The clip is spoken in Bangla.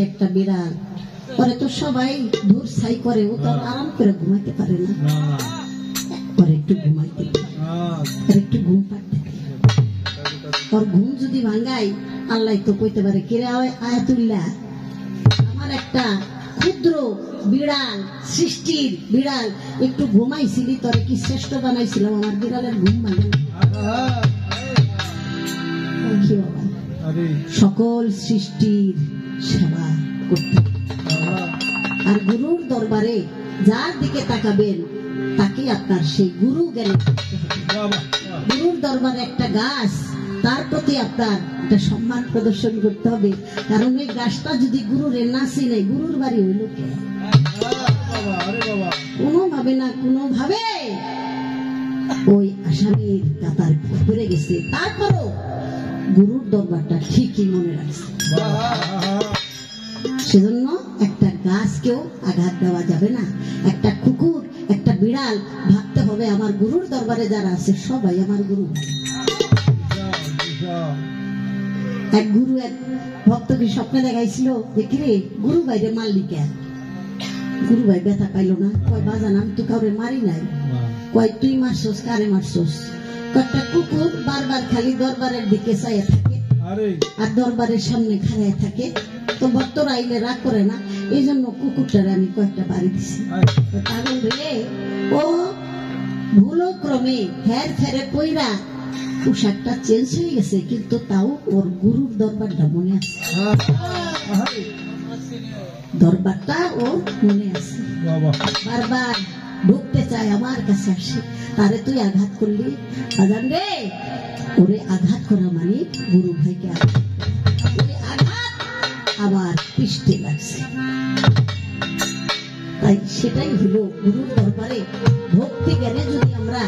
একটা বিড়াল পরে তো সবাই দূর ছাই করে, ও তো আরাম করে ঘুমাইতে পারে না, পরে একটু ঘুমাইতে একটু ঘুম পাড়তে ওর ঘুম যদি ভাঙ্গাই আল্লাহ তো কইতে পারে কিরে আয়াতুল্লাহ আমার একটা ক্ষুদ্র বিড়াল সৃষ্টির বিড়াল একটু ঘুমাইছিলি তোরে কি শ্রেষ্ঠ বানাইছিলাম, আমার বিড়ালের ঘুম ভাঙে কি বাবা সকল সৃষ্টির সেবা করতে। আর গুরুর দরবারে যার দিকে তাকাবেন তাকে আপনার সেই গুরু জ্ঞান। গুরুর দরবারে একটা গাছ, তার প্রতি আপনার একটা সম্মান প্রদর্শন করতে হবে, কারণ এই গাছটা যদি গুরুর না চিনে গুরুর বাড়ি হইল কে? কোনোভাবে না কোনোভাবে ওই আসামির কাতার পড়ে গেছে, তারপরও গুরুর দরবারটা ঠিকই মনে রাখছে। সেজন্য একটা গাছকেও আঘাত দেওয়া যাবে না, একটা কুকুর একটা বিড়াল ভাবতে হবে আমার গুরুর দরবারে যারা আছে সবাই আমার গুরু। এক গুরু এক ভক্তকে স্বপ্নে দেখাইছিল যে কিরে গুরু ভাইরে মারলি কেন? গুরু ভাই ব্যথা পাইলো না, কয় বাজান আমি তো কাউরে মারি নাই। কয় তুই মারছস, কারে মারছস? একটা কুকুর বারবার খালি দরবারের দিকে চাইয়া থাকে আর দরবারের সামনে খাড়ায় থাকে, তো ভক্তরা আইলে রাগ করে না, এই জন্য কুকুরটারে আমি কয়েকটা বাড়ি দিছি। পাগল রে, ও ভুলক্রমে হের ফেরে পইরা পোশাকটা চেঞ্জ হয়ে গেছে, কিন্তু তাও ওর গুরুর দরবারটা মনে আছে, দরবারটা ওর মনে আছে। বারবার ঢুকতে চায়, আমার কাছে আসে, তারে তুই আঘাত করলি বাজান রে, ওরে আঘাত করা মানে গুরু ভাইকে আঘাত আবার পৃষ্ঠে লাগছে। তাই সেটাই হলো গুরুর দরবারে ভক্তি জ্ঞানে যদি আমরা